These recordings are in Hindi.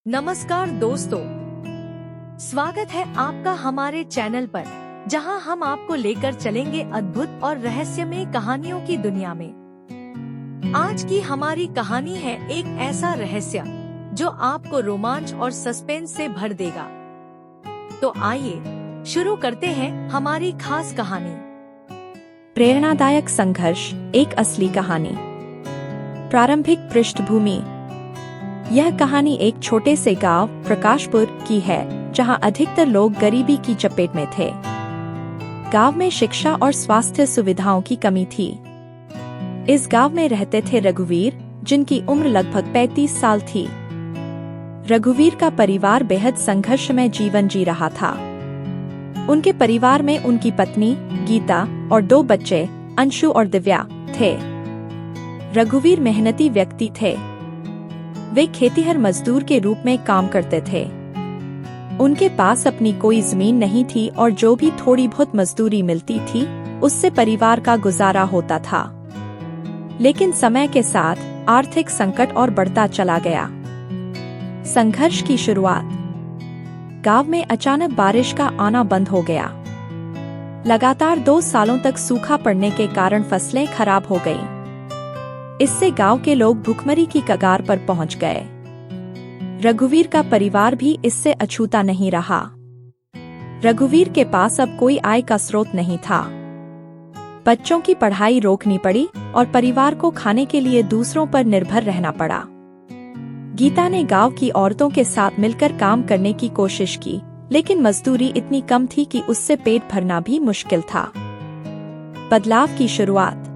नमस्कार दोस्तों, स्वागत है आपका हमारे चैनल पर, जहां हम आपको लेकर चलेंगे अद्भुत और रहस्यमय कहानियों की दुनिया में। आज की हमारी कहानी है एक ऐसा रहस्य जो आपको रोमांच और सस्पेंस से भर देगा। तो आइए शुरू करते हैं हमारी खास कहानी। प्रेरणादायक संघर्ष, एक असली कहानी। प्रारंभिक पृष्ठभूमि। यह कहानी एक छोटे से गांव प्रकाशपुर की है, जहां अधिकतर लोग गरीबी की चपेट में थे। गांव में शिक्षा और स्वास्थ्य सुविधाओं की कमी थी। इस गांव में रहते थे रघुवीर, जिनकी उम्र लगभग 35 साल थी। रघुवीर का परिवार बेहद संघर्षमय जीवन जी रहा था। उनके परिवार में उनकी पत्नी गीता और 2 बच्चे अंशु और दिव्या थे। रघुवीर मेहनती व्यक्ति थे। वे खेतीहर मजदूर के रूप में काम करते थे। उनके पास अपनी कोई जमीन नहीं थी और जो भी थोड़ी बहुत मजदूरी मिलती थी उससे परिवार का गुजारा होता था। लेकिन समय के साथ आर्थिक संकट और बढ़ता चला गया। संघर्ष की शुरुआत। गांव में अचानक बारिश का आना बंद हो गया। लगातार 2 सालों तक सूखा पड़ने के कारण फसलें खराब हो गईं। इससे गांव के लोग भूखमरी की कगार पर पहुंच गए। रघुवीर का परिवार भी इससे अछूता नहीं रहा। रघुवीर के पास अब कोई आय का स्रोत नहीं था। बच्चों की पढ़ाई रोकनी पड़ी और परिवार को खाने के लिए दूसरों पर निर्भर रहना पड़ा। गीता ने गांव की औरतों के साथ मिलकर काम करने की कोशिश की, लेकिन मजदूरी इतनी कम थी कि उससे पेट भरना भी मुश्किल था। बदलाव की शुरुआत।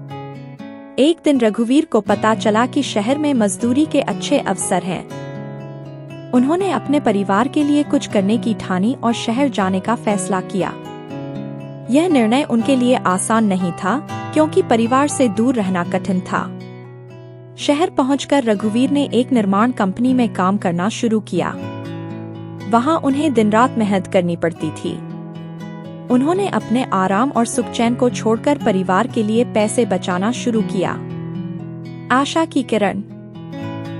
एक दिन रघुवीर को पता चला कि शहर में मजदूरी के अच्छे अवसर हैं। उन्होंने अपने परिवार के लिए कुछ करने की ठानी और शहर जाने का फैसला किया। यह निर्णय उनके लिए आसान नहीं था, क्योंकि परिवार से दूर रहना कठिन था। शहर पहुंचकर रघुवीर ने एक निर्माण कंपनी में काम करना शुरू किया। वहां उन्हें दिन रात मेहनत करनी पड़ती थी। उन्होंने अपने आराम और सुख चैन को छोड़कर परिवार के लिए पैसे बचाना शुरू किया। आशा की किरण।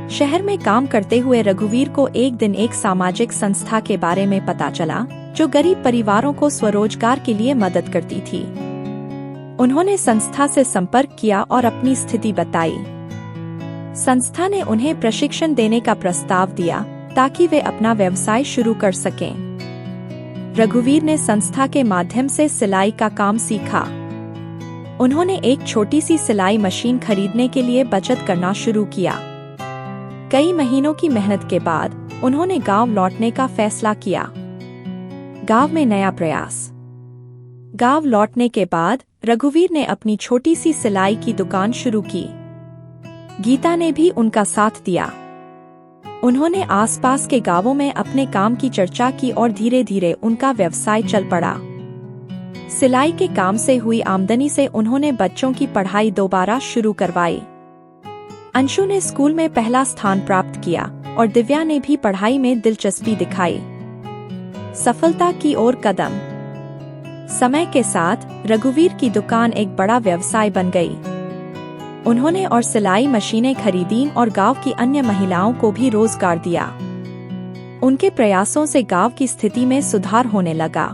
शहर में काम करते हुए रघुवीर को एक दिन एक सामाजिक संस्था के बारे में पता चला, जो गरीब परिवारों को स्वरोजगार के लिए मदद करती थी। उन्होंने संस्था से संपर्क किया और अपनी स्थिति बताई। संस्था ने उन्हें प्रशिक्षण देने का प्रस्ताव दिया, ताकि वे अपना व्यवसाय शुरू कर सकें। रघुवीर ने संस्था के माध्यम से सिलाई का काम सीखा। उन्होंने एक छोटी सी सिलाई मशीन खरीदने के लिए बचत करना शुरू किया। कई महीनों की मेहनत के बाद उन्होंने गांव लौटने का फैसला किया। गांव में नया प्रयास। गांव लौटने के बाद रघुवीर ने अपनी छोटी सी सिलाई की दुकान शुरू की। गीता ने भी उनका साथ दिया। उन्होंने आसपास के गांवों में अपने काम की चर्चा की और धीरे धीरे उनका व्यवसाय चल पड़ा। सिलाई के काम से हुई आमदनी से उन्होंने बच्चों की पढ़ाई दोबारा शुरू करवाई। अंशु ने स्कूल में पहला स्थान प्राप्त किया और दिव्या ने भी पढ़ाई में दिलचस्पी दिखाई। सफलता की ओर कदम। समय के साथ रघुवीर की दुकान एक बड़ा व्यवसाय बन गई। उन्होंने और सिलाई मशीनें खरीदीं और गांव की अन्य महिलाओं को भी रोजगार दिया। उनके प्रयासों से गांव की स्थिति में सुधार होने लगा।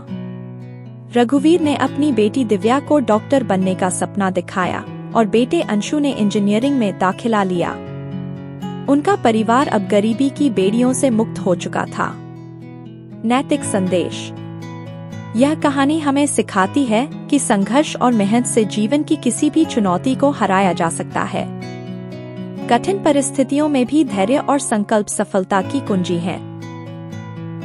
रघुवीर ने अपनी बेटी दिव्या को डॉक्टर बनने का सपना दिखाया और बेटे अंशु ने इंजीनियरिंग में दाखिला लिया। उनका परिवार अब गरीबी की बेड़ियों से मुक्त हो चुका था। नैतिक संदेश। यह कहानी हमें सिखाती है कि संघर्ष और मेहनत से जीवन की किसी भी चुनौती को हराया जा सकता है। कठिन परिस्थितियों में भी धैर्य और संकल्प सफलता की कुंजी है।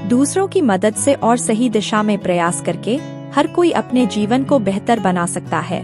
दूसरों की मदद से और सही दिशा में प्रयास करके हर कोई अपने जीवन को बेहतर बना सकता है।